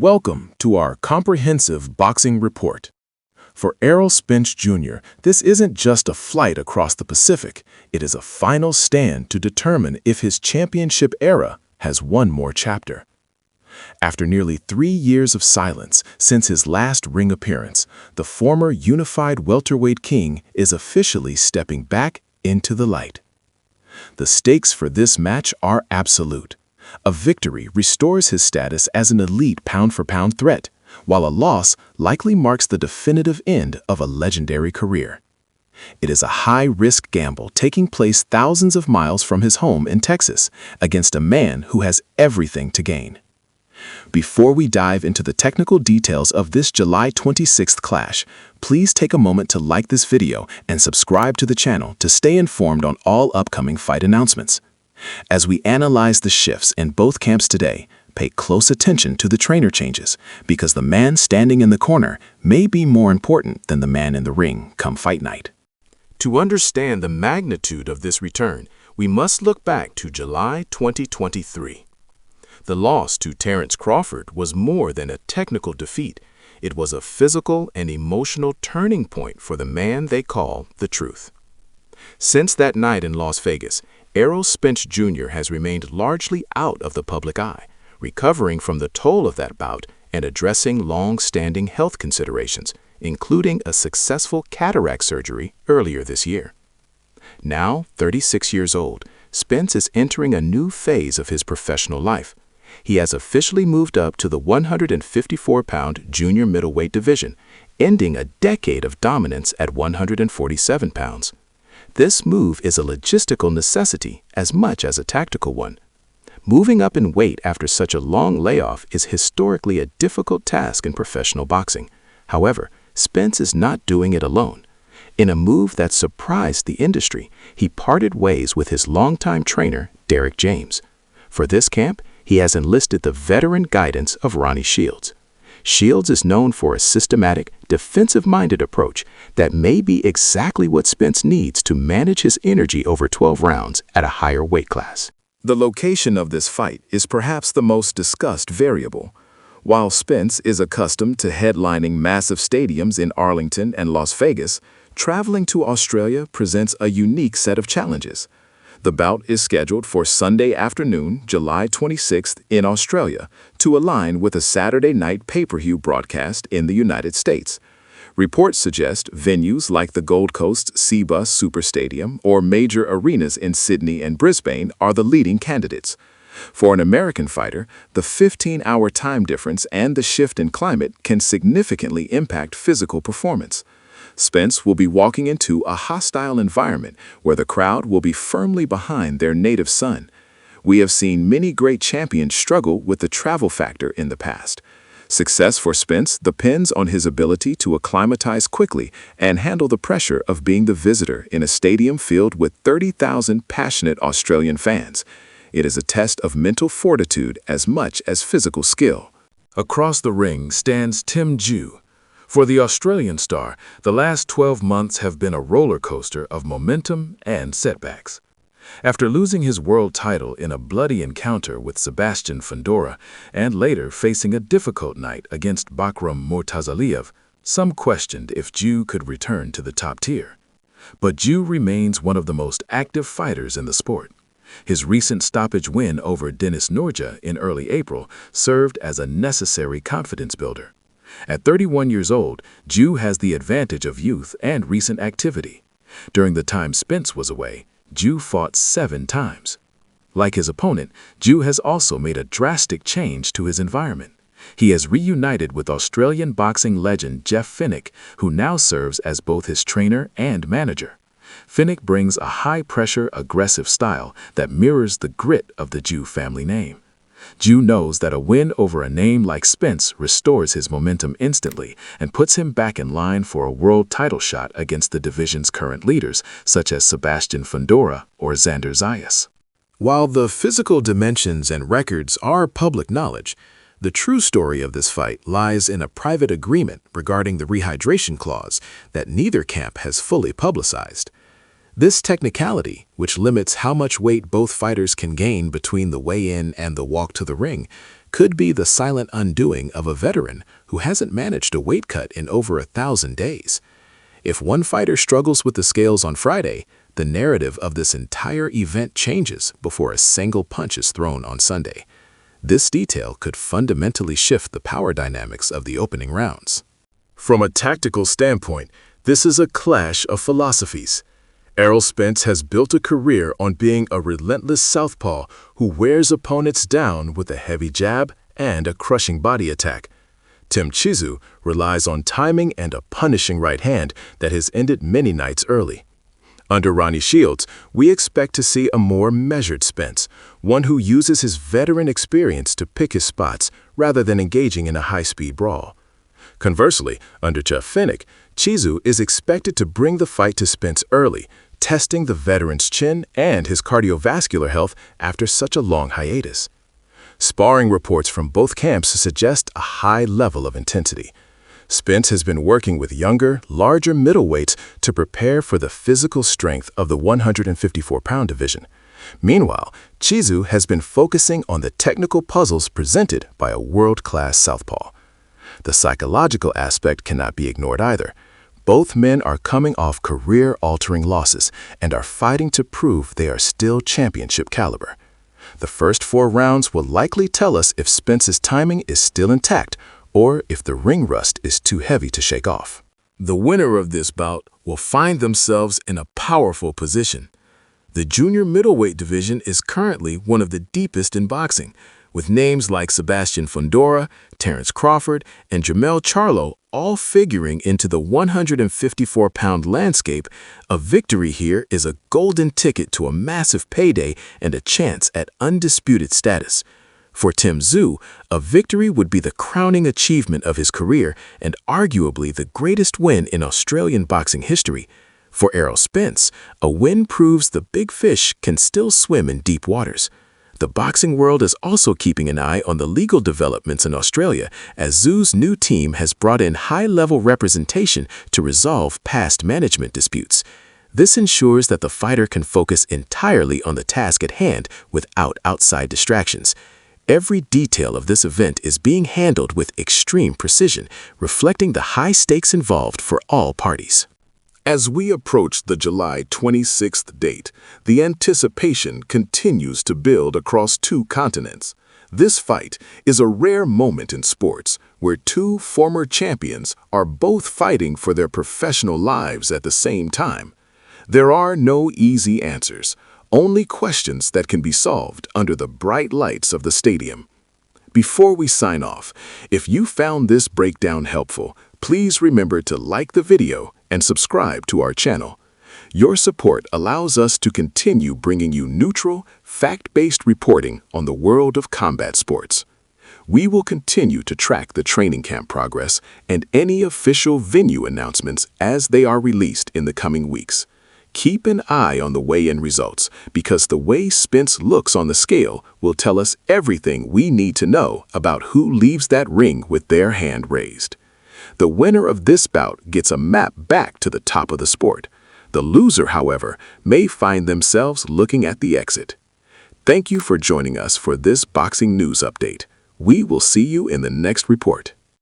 Welcome to our comprehensive boxing report. For Errol Spence Jr., this isn't just a flight across the Pacific, it is a final stand to determine if his championship era has one more chapter. After nearly 3 years of silence since his last ring appearance, the former unified welterweight king is officially stepping back into the light. The stakes for this match are absolute. A victory restores his status as an elite pound-for-pound threat, while a loss likely marks the definitive end of a legendary career. It is a high-risk gamble taking place thousands of miles from his home in Texas against a man who has everything to gain. Before we dive into the technical details of this July 26th clash, please take a moment to like this video and subscribe to the channel to stay informed on all upcoming fight announcements. As we analyze the shifts in both camps today, pay close attention to the trainer changes, because the man standing in the corner may be more important than the man in the ring come fight night. To understand the magnitude of this return, we must look back to July 2023. The loss to Terrence Crawford was more than a technical defeat. It was a physical and emotional turning point for the man they call the Truth. Since that night in Las Vegas, Errol Spence Jr. has remained largely out of the public eye, recovering from the toll of that bout and addressing long-standing health considerations, including a successful cataract surgery earlier this year. Now 36 years old, Spence is entering a new phase of his professional life. He has officially moved up to the 154-pound junior middleweight division, ending a decade of dominance at 147 pounds. This move is a logistical necessity as much as a tactical one. Moving up in weight after such a long layoff is historically a difficult task in professional boxing. However, Spence is not doing it alone. In a move that surprised the industry, he parted ways with his longtime trainer, Derek James. For this camp, he has enlisted the veteran guidance of Ronnie Shields. Shields is known for a systematic, defensive-minded approach that may be exactly what Spence needs to manage his energy over 12 rounds at a higher weight class. The location of this fight is perhaps the most discussed variable. While Spence is accustomed to headlining massive stadiums in Arlington and Las Vegas, traveling to Australia presents a unique set of challenges. The bout is scheduled for Sunday afternoon, July 26th in Australia, to align with a Saturday night pay-per-view broadcast in the United States. Reports suggest venues like the Gold Coast Cbus Super Stadium or major arenas in Sydney and Brisbane are the leading candidates. For an American fighter, the 15-hour time difference and the shift in climate can significantly impact physical performance. Spence will be walking into a hostile environment where the crowd will be firmly behind their native son. We have seen many great champions struggle with the travel factor in the past. Success for Spence depends on his ability to acclimatize quickly and handle the pressure of being the visitor in a stadium filled with 30,000 passionate Australian fans. It is a test of mental fortitude as much as physical skill. Across the ring stands Tszyu. For the Australian star, the last 12 months have been a roller coaster of momentum and setbacks. After losing his world title in a bloody encounter with Sebastian Fundora and later facing a difficult night against Bakram Murtazaliyev, some questioned if Tszyu could return to the top tier. But Tszyu remains one of the most active fighters in the sport. His recent stoppage win over Denis Norja in early April served as a necessary confidence builder. At 31 years old, Tszyu has the advantage of youth and recent activity. During the time Spence was away, Tszyu fought 7 times. Like his opponent, Tszyu has also made a drastic change to his environment. He has reunited with Australian boxing legend Jeff Fenech, who now serves as both his trainer and manager. Fenech brings a high-pressure, aggressive style that mirrors the grit of the Tszyu family name. Tszyu knows that a win over a name like Spence restores his momentum instantly and puts him back in line for a world title shot against the division's current leaders, such as Sebastian Fundora or Xander Zayas. While the physical dimensions and records are public knowledge, the true story of this fight lies in a private agreement regarding the rehydration clause that neither camp has fully publicized. This technicality, which limits how much weight both fighters can gain between the weigh-in and the walk to the ring, could be the silent undoing of a veteran who hasn't managed a weight cut in over 1,000 days. If one fighter struggles with the scales on Friday, the narrative of this entire event changes before a single punch is thrown on Sunday. This detail could fundamentally shift the power dynamics of the opening rounds. From a tactical standpoint, this is a clash of philosophies. Errol Spence has built a career on being a relentless southpaw who wears opponents down with a heavy jab and a crushing body attack. Tszyu relies on timing and a punishing right hand that has ended many nights early. Under Ronnie Shields, we expect to see a more measured Spence, one who uses his veteran experience to pick his spots rather than engaging in a high-speed brawl. Conversely, under Tszyu is expected to bring the fight to Spence early, testing the veteran's chin and his cardiovascular health after such a long hiatus. Sparring reports from both camps suggest a high level of intensity. Spence has been working with younger, larger middleweights to prepare for the physical strength of the 154-pound division. Meanwhile, Tszyu has been focusing on the technical puzzles presented by a world-class southpaw. The psychological aspect cannot be ignored either. Both men are coming off career-altering losses and are fighting to prove they are still championship caliber. The first 4 rounds will likely tell us if Spence's timing is still intact or if the ring rust is too heavy to shake off. The winner of this bout will find themselves in a powerful position. The junior middleweight division is currently one of the deepest in boxing, with names like Sebastian Fundora, Terence Crawford, and Jermell Charlo all figuring into the 154-pound landscape. A victory here is a golden ticket to a massive payday and a chance at undisputed status. For Tszyu, a victory would be the crowning achievement of his career and arguably the greatest win in Australian boxing history. For Errol Spence, a win proves the big fish can still swim in deep waters. The boxing world is also keeping an eye on the legal developments in Australia, as Tszyu's new team has brought in high-level representation to resolve past management disputes. This ensures that the fighter can focus entirely on the task at hand without outside distractions. Every detail of this event is being handled with extreme precision, reflecting the high stakes involved for all parties. As we approach the July 26th date, the anticipation continues to build across 2 continents. This fight is a rare moment in sports where 2 former champions are both fighting for their professional lives at the same time. There are no easy answers, only questions that can be solved under the bright lights of the stadium. Before we sign off, if you found this breakdown helpful, please remember to like the video and subscribe to our channel. Your support allows us to continue bringing you neutral, fact-based reporting on the world of combat sports. We will continue to track the training camp progress and any official venue announcements as they are released in the coming weeks. Keep an eye on the weigh-in results, because the way Spence looks on the scale will tell us everything we need to know about who leaves that ring with their hand raised. The winner of this bout gets a map back to the top of the sport. The loser, however, may find themselves looking at the exit. Thank you for joining us for this boxing news update. We will see you in the next report.